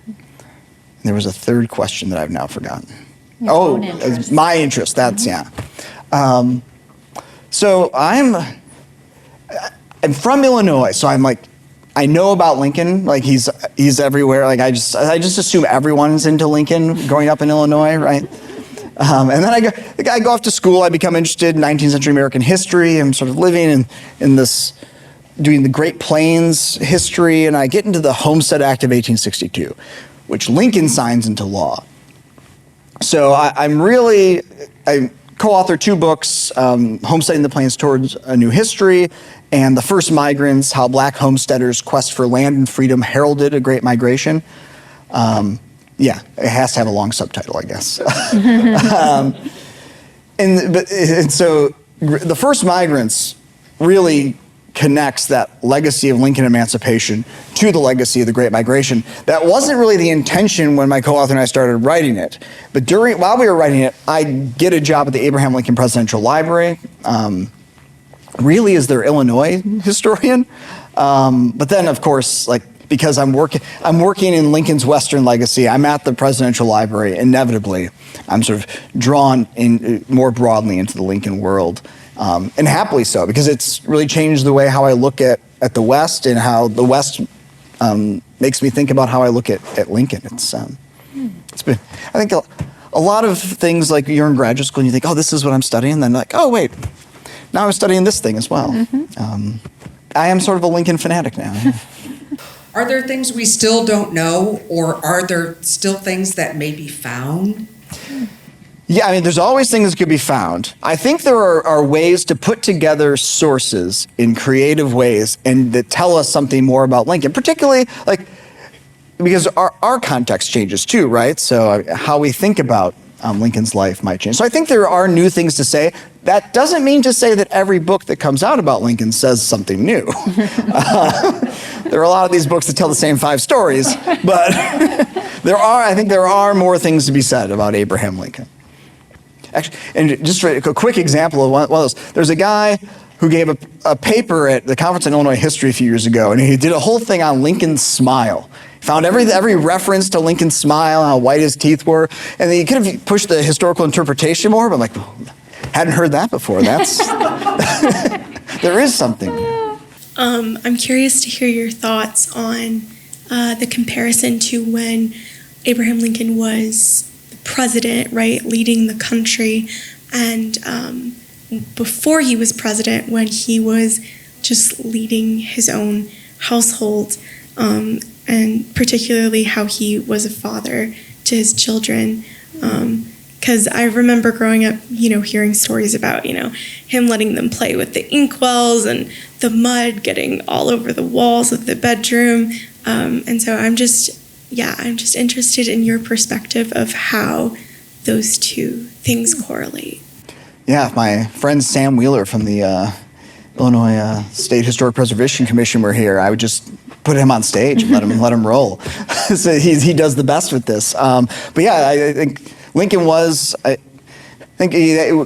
And there was a third question that I've now forgotten. My interest. That's So I'm from Illinois, so I'm like, I know about Lincoln, like he's everywhere. Like I just assume everyone's into Lincoln growing up in Illinois, right? And then I go off to school. I become interested in 19th century American history. I'm sort of living in this, doing the Great Plains history, and I get into the Homestead Act of 1862, which Lincoln signs into law. So I co-authored 2 books, Homesteading the Plains Towards a New History, and The First Migrants, How Black Homesteaders' Quest for Land and Freedom Heralded a Great Migration. Yeah, it has to have a long subtitle, I guess. And so the first migrants really connects that legacy of Lincoln emancipation to the legacy of the Great Migration. That wasn't really the intention when my co-author and I started writing it. But while we were writing it, I get a job at the Abraham Lincoln Presidential Library, really as their Illinois historian. But then, of course, because I'm working in Lincoln's Western legacy, I'm at the Presidential Library, inevitably, I'm sort of drawn in more broadly into the Lincoln world. And happily so, because it's really changed the way how I look at the West and how the West makes me think about how I look at Lincoln. It's been, I think, a lot of things like you're in graduate school and you think, oh, this is what I'm studying. And then like, oh, wait, now I'm studying this thing as well. I am sort of a Lincoln fanatic now. Yeah. Are there things we still don't know, or are there still things that may be found? Yeah, I mean, there's always things that could be found. I think there are ways to put together sources in creative ways and that tell us something more about Lincoln, particularly because our context changes too, right? So how we think about Lincoln's life might change. So I think there are new things to say. That doesn't mean to say that every book that comes out about Lincoln says something new. There are a lot of these books that tell the same 5 stories, but I think there are more things to be said about Abraham Lincoln. Actually, and just for a quick example of one of those, there's a guy who gave a paper at the Conference on Illinois History a few years ago, and he did a whole thing on Lincoln's smile. Found every reference to Lincoln's smile, how white his teeth were, and he could have pushed the historical interpretation more, but I'm like, hadn't heard that before. That's there is something. I'm curious to hear your thoughts on the comparison to when Abraham Lincoln was the president, right, leading the country, and before he was president, when he was just leading his own household, and particularly how he was a father to his children. Because I remember growing up, hearing stories about, him letting them play with the inkwells and the mud getting all over the walls of the bedroom. And so I'm just interested in your perspective of how those two things correlate. Yeah, my friend Sam Wheeler from the Illinois State Historic Preservation Commission were here, I would just put him on stage and let him roll. So he does the best with this. But yeah, I think Lincoln was,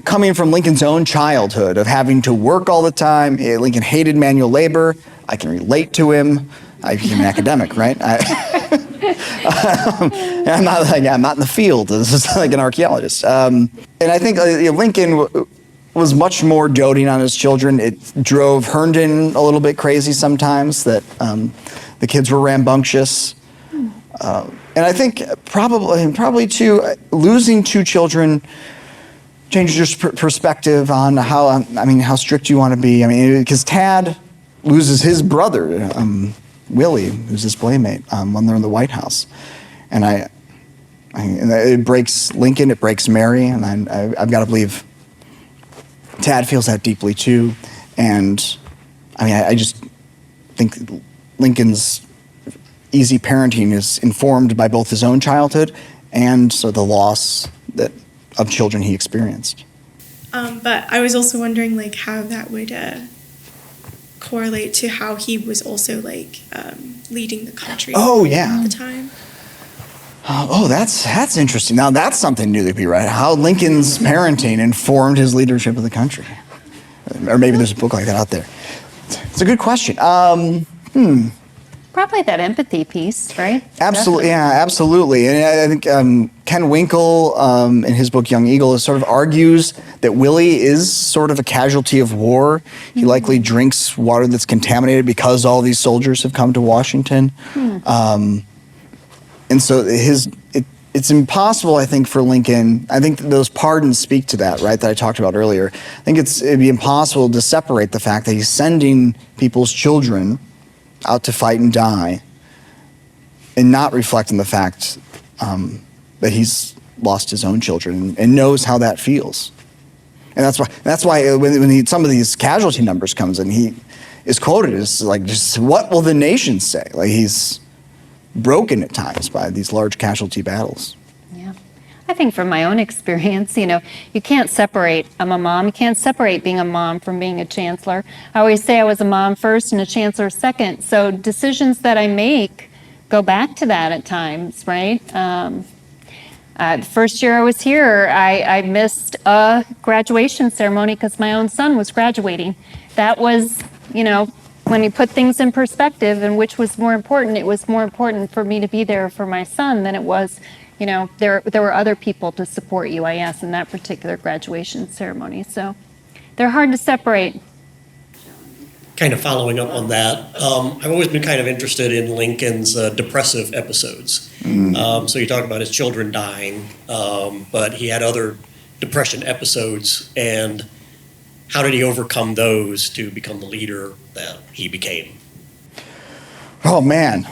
coming from Lincoln's own childhood of having to work all the time. Lincoln hated manual labor. I can relate to him. I became an academic, right? I'm not in the field. This is like an archaeologist. And I think Lincoln was much more doting on his children. It drove Herndon a little bit crazy sometimes that the kids were rambunctious. And I think probably too, losing 2 children changes your perspective on how strict you want to be. I mean, because Tad loses his brother, Willie, who's his playmate, when they're in the White House. And it breaks Lincoln, it breaks Mary, and I've got to believe Tad feels that deeply too. And I just think Lincoln's easy parenting is informed by both his own childhood and so the loss of children he experienced. But I was also wondering how that would correlate to how he was also leading the country. Oh yeah, at the time. Oh, that's interesting. Now that's something new to be right. How Lincoln's parenting informed his leadership of the country, or maybe there's a book like that out there. It's a good question. Probably that empathy piece, right? Absolutely, yeah, absolutely. And I think Ken Winkle, in his book Young Eagle, sort of argues that Willie is sort of a casualty of war. He likely drinks water that's contaminated because all these soldiers have come to Washington. And so it's impossible, I think, for Lincoln. I think that those pardons speak to that, right, that I talked about earlier. I think it'd be impossible to separate the fact that he's sending people's children out to fight and die and not reflecting the fact that he's lost his own children and knows how that feels. And that's why when some of these casualty numbers comes in, he is quoted as just what will the nation say? broken at times by these large casualty battles. Yeah. I think from my own experience, you can't separate, I'm a mom, you can't separate being a mom from being a chancellor. I always say I was a mom first and a chancellor second. So decisions that I make go back to that at times, right? The first year I was here, I missed a graduation ceremony because my own son was graduating. That was, when you put things in perspective and which was more important, it was more important for me to be there for my son than it was, there were other people to support UIS in that particular graduation ceremony. So they're hard to separate. Kind of following up on that, I've always been kind of interested in Lincoln's depressive episodes. So you talk about his children dying, but he had other depression episodes, and how did he overcome those to become the leader that he became? Oh man,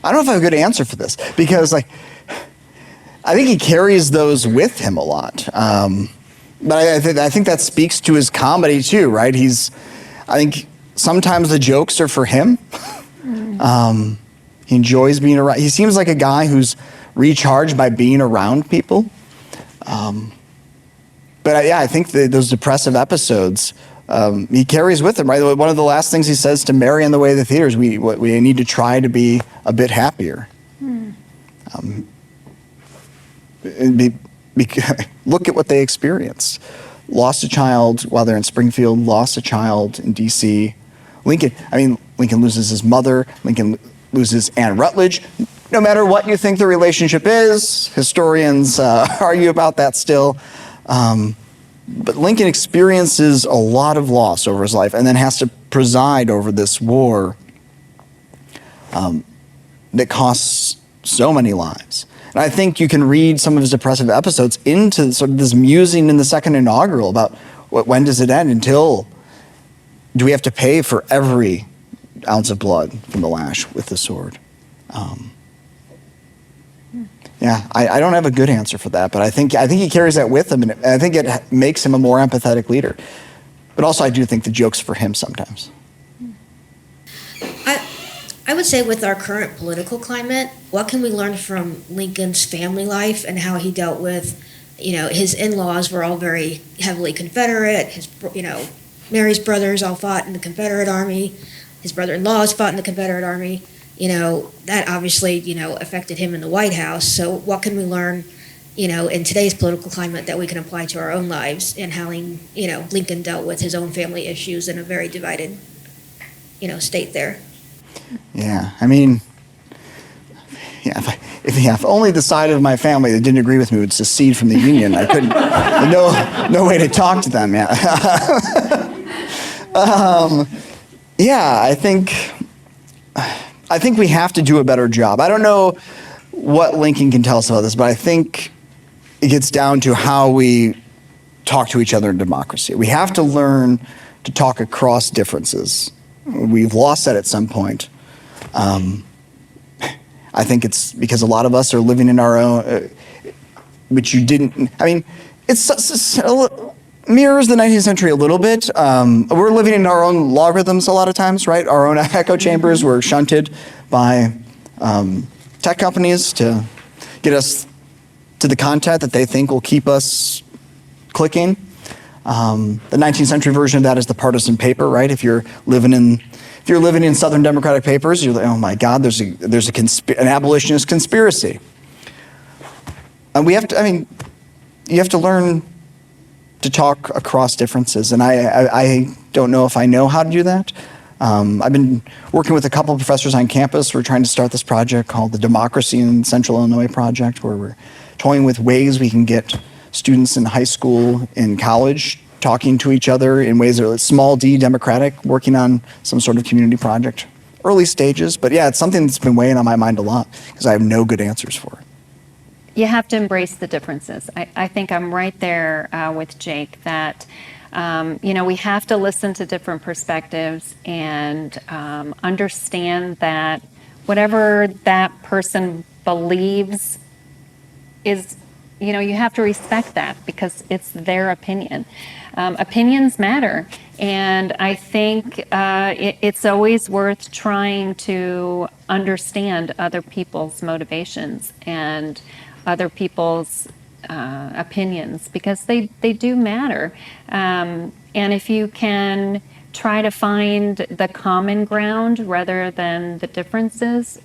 I don't know if I have a good answer for this, because I think he carries those with him a lot. But I think that speaks to his comedy too, right? I think sometimes the jokes are for him. He enjoys being around. He seems like a guy who's recharged by being around people. But I think those depressive episodes, he carries with him, right? One of the last things he says to Mary on the way to the theater is we need to try to be a bit happier. Look at what they experienced. Lost a child while they're in Springfield, lost a child in D.C. Lincoln loses his mother, Lincoln loses Anne Rutledge. No matter what you think the relationship is, historians argue about that still. But Lincoln experiences a lot of loss over his life and then has to preside over this war that costs so many lives. And I think you can read some of his depressive episodes into sort of this musing in the second inaugural about when does it end? Do we have to pay for every ounce of blood from the lash with the sword? I don't have a good answer for that, but I think he carries that with him, and I think it makes him a more empathetic leader. But also, I do think the joke's for him sometimes. I would say with our current political climate, what can we learn from Lincoln's family life and how he dealt with, his in-laws were all very heavily Confederate. Mary's brothers all fought in the Confederate Army. His brother-in-laws fought in the Confederate Army. That obviously, affected him in the White House. So what can we learn, in today's political climate that we can apply to our own lives and how, Lincoln dealt with his own family issues in a very divided, state there? Yeah, if only the side of my family that didn't agree with me would secede from the Union, I couldn't, no way to talk to them, I think we have to do a better job. I don't know what Lincoln can tell us about this, but I think it gets down to how we talk to each other in democracy. We have to learn to talk across differences. We've lost that at some point. I think it's because a lot of us are living in our own, which you didn't, it's mirrors the 19th century a little bit. We're living in our own logarithms a lot of times, right? Our own echo chambers were shunted by tech companies to get us to the content that they think will keep us clicking. The 19th century version of that is the partisan paper, right? If you're living in Southern Democratic papers, you're like, oh my God, there's an abolitionist conspiracy. And you have to learn to talk across differences, and I don't know if I know how to do that. I've been working with a couple of professors on campus. We're trying to start this project called the Democracy in Central Illinois Project, where we're toying with ways we can get students in high school and college talking to each other in ways that are small d democratic, working on some sort of community project. Early stages, but yeah, it's something that's been weighing on my mind a lot because I have no good answers for it. You have to embrace the differences. I think I'm right there with Jake that, we have to listen to different perspectives and understand that whatever that person believes is you have to respect that because it's their opinion. Opinions matter, and I think it's always worth trying to understand other people's motivations and other people's opinions because they do matter. And if you can try to find the common ground rather than the differences,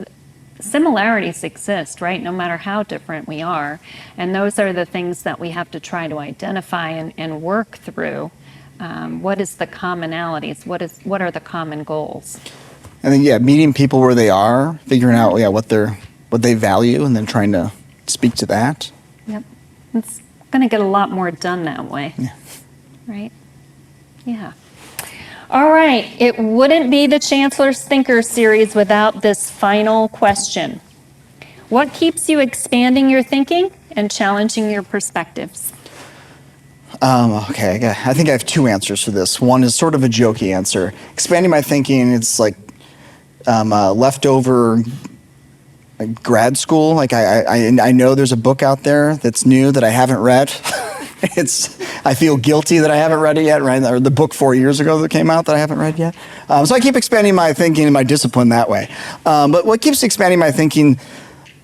similarities exist, right? No matter how different we are. And those are the things that we have to try to identify and work through. What is the commonalities? What are the common goals? I think, meeting people where they are, figuring out, what they value, and then trying to speak to that. Yep. It's going to get a lot more done that way. Yeah. Right? Yeah. All right. It wouldn't be the Chancellor's Thinker series without this final question. What keeps you expanding your thinking and challenging your perspectives? Okay, I think I have two answers for this. One is sort of a jokey answer. Expanding my thinking, it's like leftover grad school. Like I know there's a book out there that's new that I haven't read. I feel guilty that I haven't read it yet, right? Or the book 4 years ago that came out that I haven't read yet. So I keep expanding my thinking and my discipline that way. But what keeps expanding my thinking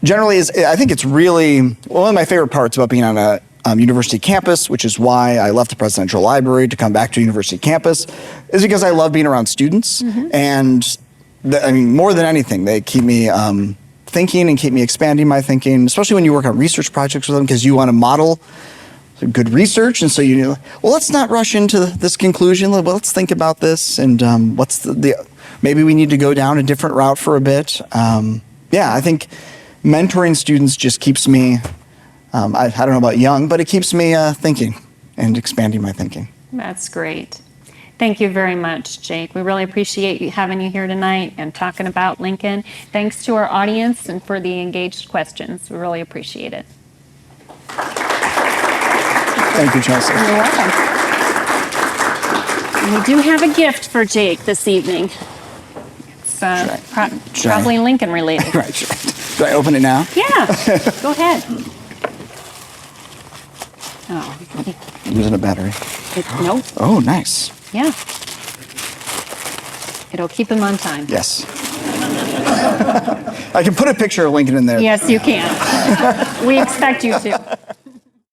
generally is, I think it's really, one of my favorite parts about being on a university campus, which is why I left the presidential library to come back to a university campus, is because I love being around students. And more than anything, they keep me thinking and keep me expanding my thinking, especially when you work on research projects with them, because you want to model good research. And so let's not rush into this conclusion. Well, let's think about this and what's maybe we need to go down a different route for a bit. I think mentoring students just keeps me, I don't know about young, but it keeps me thinking and expanding my thinking. That's great. Thank you very much, Jake. We really appreciate having you here tonight and talking about Lincoln. Thanks to our audience and for the engaged questions. We really appreciate it. Thank you, Chancellor. You're welcome. And we do have a gift for Jake this evening. It's probably Lincoln related. Right. Should I open it now? Yeah. Go ahead. Oh. Using a battery. Nope. Oh, nice. Yeah. It'll keep him on time. Yes. I can put a picture of Lincoln in there. Yes, you can. We expect you to.